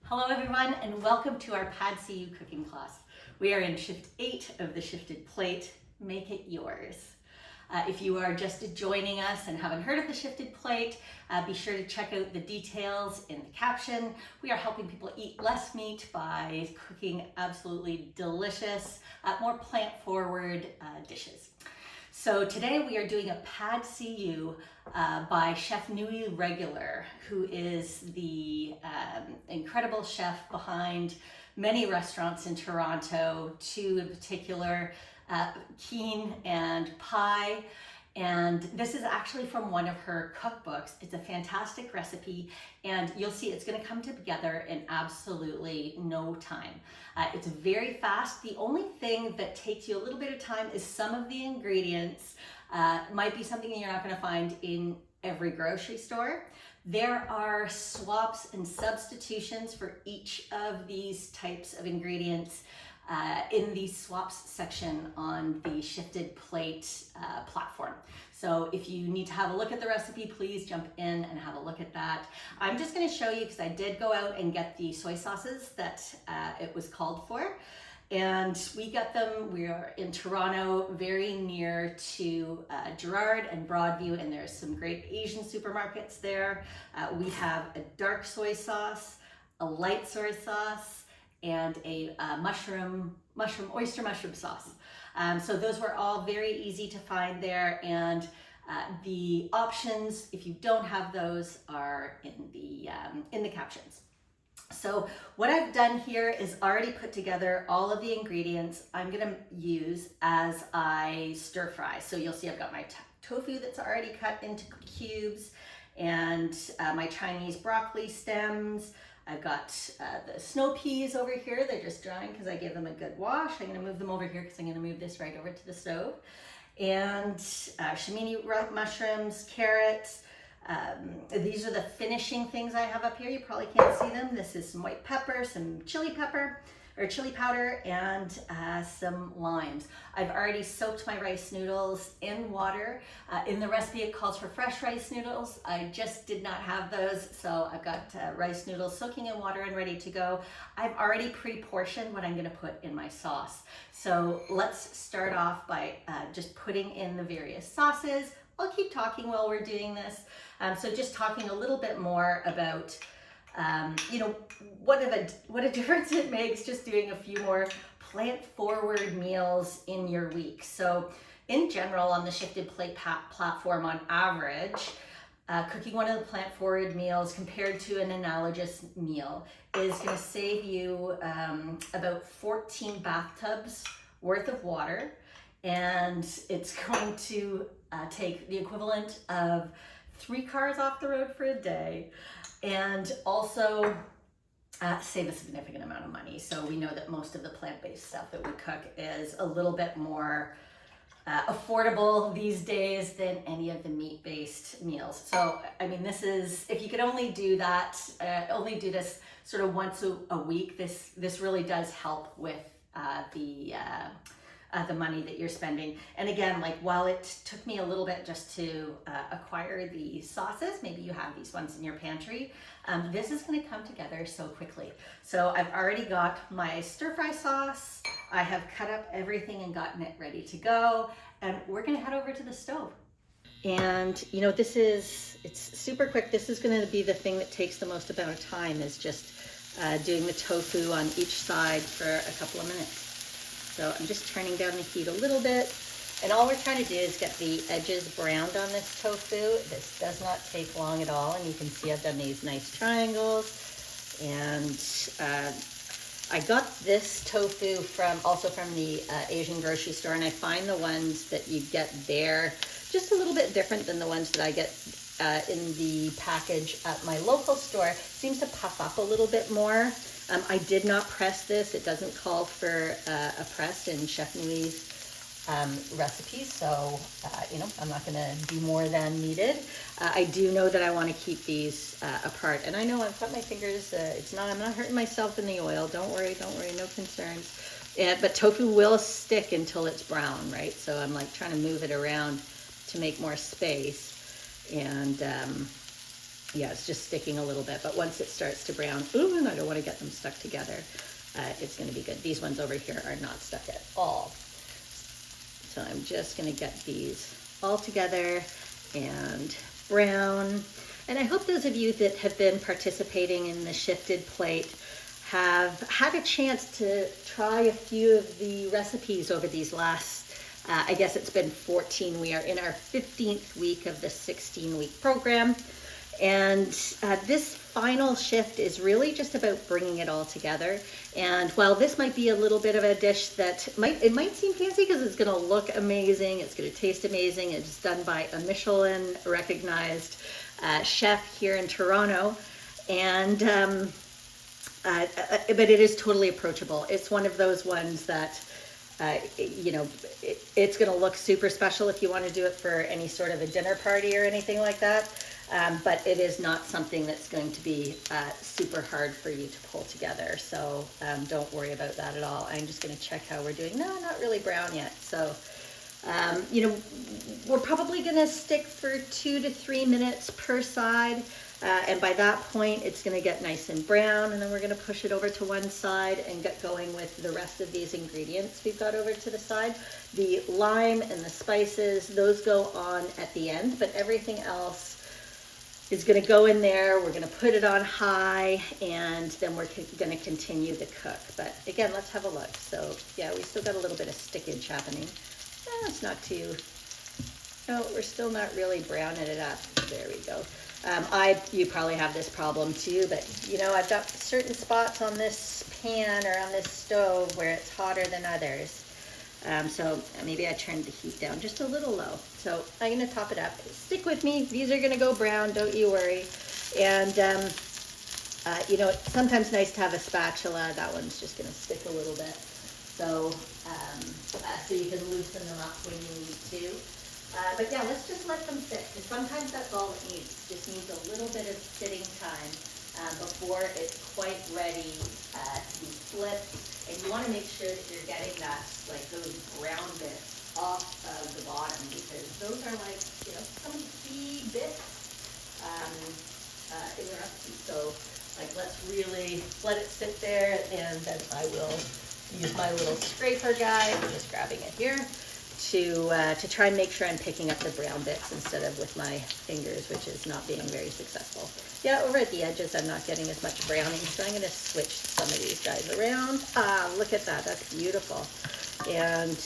Hello everyone and welcome to our Pad See Ew cooking class. We are in shift 8 of the shifted plate. Make it yours. If you are just joining us and haven't heard of the shifted plate, be sure to check out the details in the caption. We are helping people eat less meat by cooking absolutely delicious, more plant-forward dishes. So today we are doing a Pad See Ew by Chef Nuit regular, who is the incredible chef behind many restaurants in Toronto, two in particular, Kiin and Pie. And this is actually from one of her cookbooks. It's a fantastic recipe, and you'll see it's going to come together in absolutely no time. It's very fast. The only thing that takes you a little bit of time is some of the ingredients might be something you're not going to find in every grocery store. There are swaps and substitutions for each of these types of ingredients in the swaps section on the Shifted Plate platform. So if you need to have a look at the recipe, please jump in and have a look at that. I'm just going to show you because I did go out and get the soy sauces that it was called for. And we got them. We are in Toronto, very near to Gerrard and Broadview, and there's some great Asian supermarkets there. We have a dark soy sauce, a light soy sauce, and a oyster mushroom sauce. So those were all very easy to find there, and the options, if you don't have those, are in the captions. So what I've done here is already put together all of the ingredients I'm gonna use as I stir fry. So you'll see I've got my tofu that's already cut into cubes, and my Chinese broccoli stems. I've got the snow peas over here. They're just drying because I gave them a good wash. I'm gonna move them over here because I'm gonna move this right over to the stove. And shimini mushrooms, carrots. These are the finishing things I have up here. You probably can't see them. This is some white pepper, some chili pepper, or chili powder, and some limes. I've already soaked my rice noodles in water. In the recipe it calls for fresh rice noodles. I just did not have those, so I've got rice noodles soaking in water and ready to go. I've already pre-portioned what I'm gonna put in my sauce. So let's start off by just putting in the various sauces. I'll keep talking while we're doing this. So just talking a little bit more about what a difference it makes just doing a few more plant-forward meals in your week. So in general, on the Shifted Plate platform, on average, cooking one of the plant-forward meals compared to an analogous meal is going to save you about 14 bathtubs worth of water, and it's going to take the equivalent of 3 cars off the road for a day, and also save a significant amount of money. So we know that most of the plant-based stuff that we cook is a little bit more affordable these days than any of the meat-based meals. So, I mean, this is, if you could only do that, only do this sort of once a week, this really does help with the money that you're spending. And again, like, while it took me a little bit just to acquire the sauces, maybe you have these ones in your pantry, this is going to come together so quickly. So I've already got my stir fry sauce. I have cut up everything and gotten it ready to go, and we're going to head over to the stove. And it's super quick. This is going to be the thing that takes the most amount of time, is just doing the tofu on each side for a couple of minutes. So I'm just turning down the heat a little bit, and all we're trying to do is get the edges browned on this tofu. This does not take long at all, and you can see I've done these nice triangles. And I got this tofu also from the Asian grocery store, and I find the ones that you get there just a little bit different than the ones that I get in the package at my local store. It seems to puff up a little bit more. I did not press this. It doesn't call for a press in Chef Nuit's recipe, so I'm not going to do more than needed. I do know that I want to keep these apart, and I know I've got my fingers. I'm not hurting myself in the oil. Don't worry, no concerns. But tofu will stick until it's brown, right? So I'm like trying to move it around to make more space, and yeah, it's just sticking a little bit, but once it starts to brown, ooh, and I don't want to get them stuck together, it's going to be good. These ones over here are not stuck at all. So I'm just going to get these all together and brown. And I hope those of you that have been participating in the Shifted Plate have had a chance to try a few of the recipes over these last, I guess it's been 14. We are in our 15th week of the 16-week program. And this final shift is really just about bringing it all together. And while this might be a little bit of a dish that might seem fancy because it's going to look amazing, it's going to taste amazing. It's done by a Michelin recognized chef here in Toronto, and but it is totally approachable. It's one of those ones that you know, it's going to look super special if you want to do it for any sort of a dinner party or anything like that. But it is not something that's going to be super hard for you to pull together. So don't worry about that at all. I'm just going to check how we're doing. No, not really brown yet. So, you know, we're probably going to stick for 2 to 3 minutes per side. And by that point, it's going to get nice and brown. And then we're going to push it over to one side and get going with the rest of these ingredients we've got over to the side. The lime and the spices, those go on at the end, but everything else is going to go in there. We're going to put it on high, and then we're going to continue to cook. But again, let's have a look. So yeah, we still got a little bit of stickage happening. It's not too, no, we're still not really browning it up. There we go. You probably have this problem too, but you know, I've got certain spots on this pan or on this stove where it's hotter than others. So maybe I turned the heat down just a little low. So I'm going to top it up. Stick with me. These are going to go brown. Don't you worry. And, you know, it's sometimes nice to have a spatula. That one's just going to stick a little bit. So, so you can loosen them up when you need to. But yeah, let's just let them sit. Because sometimes that's all it needs. Just needs a little bit of sitting time before it's quite ready to be flipped. And you want to make sure that you're getting that, like those brown bits off of the bottom, because those are like, you know, some key bits in the recipe. So like, let's really let it sit there, and then I will use my little scraper guide. I'm just grabbing it here to try and make sure I'm picking up the brown bits instead of with my fingers, which is not being very successful. Yeah, over at the edges, I'm not getting as much browning, so I'm going to switch some of these guys around. Look at that. That's beautiful. And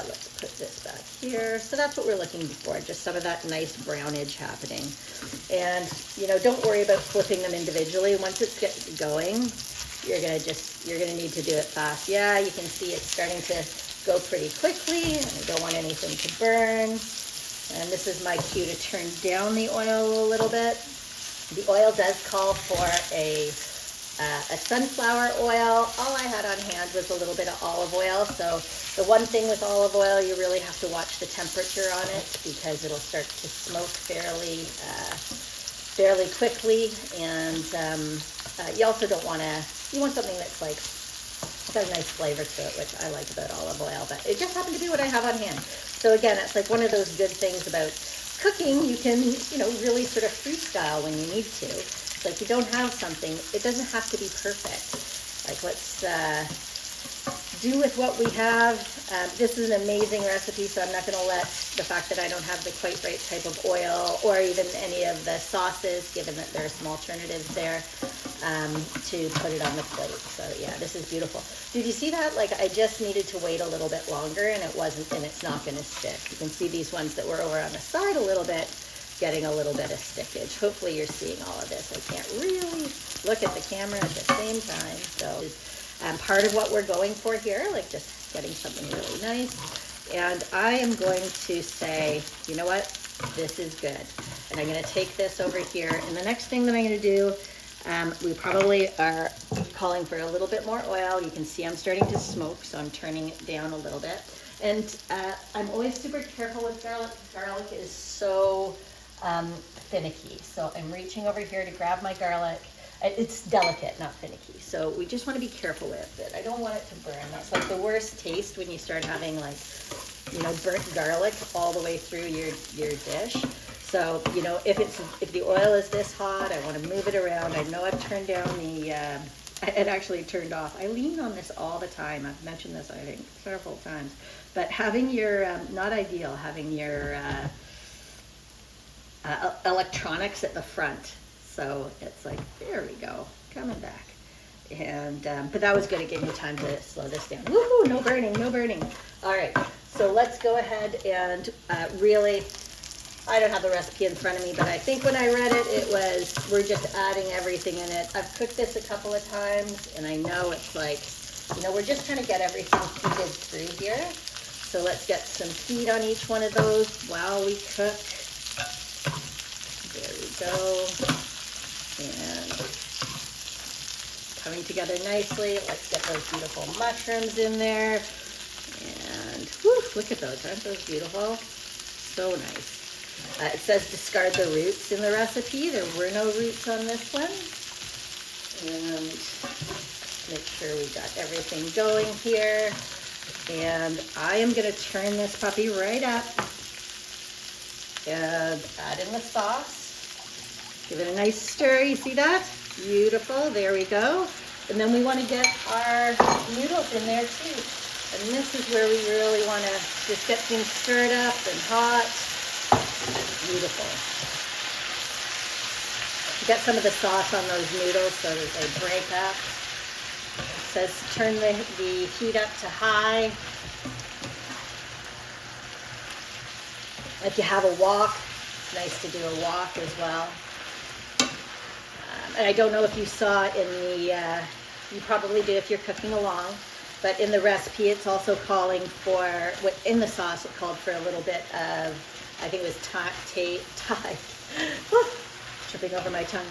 let's put this back here. So that's what we're looking for, just some of that nice brownage happening. And, you know, don't worry about flipping them individually. Once it's getting going, you're going to need to do it fast. Yeah, you can see it's starting to go pretty quickly. I don't want anything to burn. And this is my cue to turn down the oil a little bit. The oil does call for a sunflower oil. All I had on hand was a little bit of olive oil. So the one thing with olive oil, you really have to watch the temperature on it, because it'll start to smoke fairly quickly. And you also don't want to, you want something that's like, got a nice flavor to it, which I like about olive oil, but it just happened to be what I have on hand. So again, it's like one of those good things about cooking. You can, you know, really sort of freestyle when you need to. It's like you don't have something, it doesn't have to be perfect. Like, let's do with what we have. This is an amazing recipe, so I'm not going to let the fact that I don't have the quite right type of oil or even any of the sauces, given that there are some alternatives there, to put it on the plate. So yeah, this is beautiful. Did you see that? Like, I just needed to wait a little bit longer, and it's not going to stick. You can see these ones that were over on the side a little bit, getting a little bit of stickage. Hopefully you're seeing all of this. I can't really look at the camera at the same time. So part of what we're going for here, like just getting something really nice. And I am going to say, you know what? This is good. And I'm going to take this over here. And the next thing that I'm going to do, we probably are calling for a little bit more oil. You can see I'm starting to smoke, so I'm turning it down a little bit. And I'm always super careful with garlic. Garlic is so finicky. So I'm reaching over here to grab my garlic. It's delicate, not finicky. So we just want to be careful with it. I don't want it to burn. That's like the worst taste, when you start having, like, you know, burnt garlic all the way through your dish. So, you know, if the oil is this hot, I want to move it around. I know I've turned down it actually turned off. I lean on this all the time. I've mentioned this, I think, several times. But having your, not ideal, having your electronics at the front. So it's like, there we go, coming back. And, but that was good. It gave me time to slow this down. Woohoo, no burning, no burning. All right, so let's go ahead and really, I don't have the recipe in front of me, but I think when I read it, it was, we're just adding everything in it. I've cooked this a couple of times, and I know it's like, you know, we're just trying to get everything heated through here. So let's get some heat on each one of those while we cook. There we go. And coming together nicely. Let's get those beautiful mushrooms in there. And whew, look at those, aren't those beautiful? So nice. It says discard the roots in the recipe. There were no roots on this one. And make sure we got everything going here. And I am going to turn this puppy right up and add in the sauce. Give it a nice stir. You see that? Beautiful. There we go. And then we want to get our noodles in there too. And this is where we really want to just get things stirred up and hot. Beautiful. Get some of the sauce on those noodles so that they break up. It says turn the heat up to high. If you have a wok, it's nice to do a wok as well. And I don't know if you saw in the, you probably did if you're cooking along, but in the recipe it's also calling for, in the sauce it called for a little bit of, I think it was Thai, tripping over my tongue,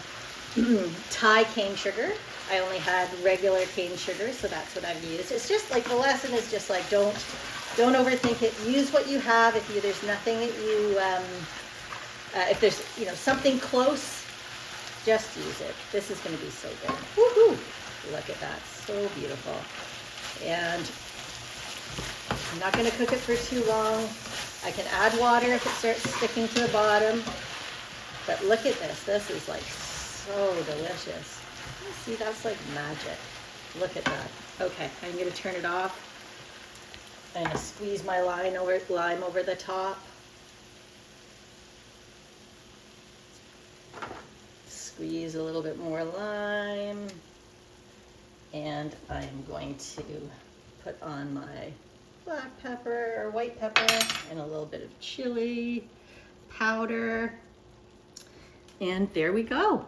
Thai cane sugar. I only had regular cane sugar, so that's what I've used. It's just like, the lesson is just like, don't overthink it. Use what you have. If there's nothing that you, if there's, you know, something close, just use it. This is going to be so good. Woohoo! Look at that, so beautiful. And I'm not going to cook it for too long. I can add water if it starts sticking to the bottom. But look at this. This is like so delicious. See, that's like magic. Look at that. Okay, I'm going to turn it off. I'm going to squeeze my lime over the top. Squeeze a little bit more lime. And I'm going to put on my black pepper or white pepper and a little bit of chili powder. And there we go.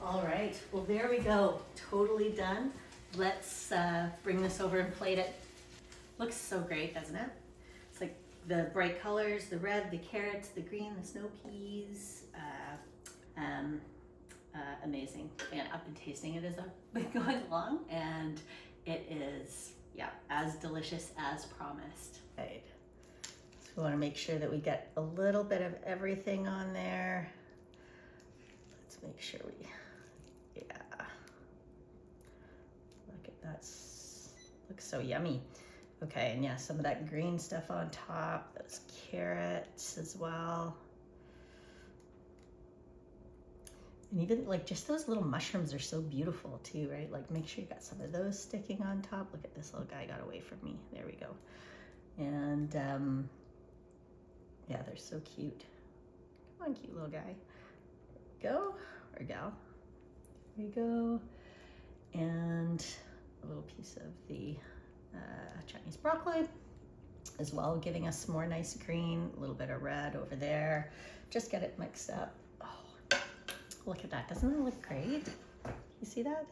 All right, well, there we go. Totally done. Let's bring this over and plate it. Looks so great, doesn't it? It's like the bright colors, the red, the carrots, the green, the snow peas. Amazing. And I've been tasting it as I've been going along, and it is, yeah, as delicious as promised. Right. So we want to make sure that we get a little bit of everything on there. Let's make sure we, yeah. Look at that. Looks so yummy. Okay, and yeah, some of that green stuff on top, those carrots as well. And even like just those little mushrooms are so beautiful too, right? Like make sure you got some of those sticking on top. Look at this little guy got away from me. There we go. And yeah, they're so cute. Come on, cute little guy. There we go, or gal. There we go. And a little piece of the Chinese broccoli as well, giving us some more nice green, a little bit of red over there. Just get it mixed up. Look at that, doesn't that look great? You see that?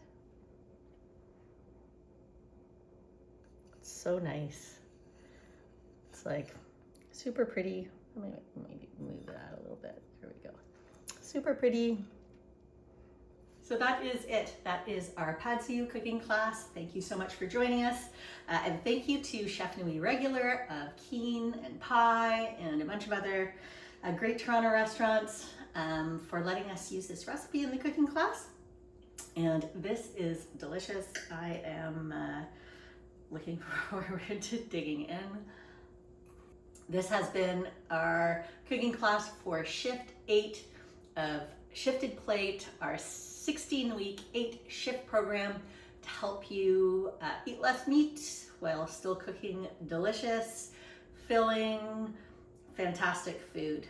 It's so nice. It's like super pretty. Let me maybe move that a little bit. There we go. Super pretty. So that is it. That is our Pad See Ew cooking class. Thank you so much for joining us. And thank you to Chef Nuit regular of Kiin and Pie and a bunch of other great Toronto restaurants for letting us use this recipe in the cooking class. And this is delicious. I am looking forward to digging in. This has been our cooking class for Shift 8 of Shifted Plate, our 16-week 8-shift program to help you eat less meat while still cooking delicious, filling, fantastic food.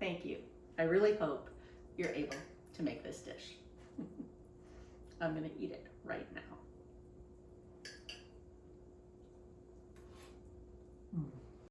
Thank you. I really hope you're able to make this dish. I'm gonna eat it right now.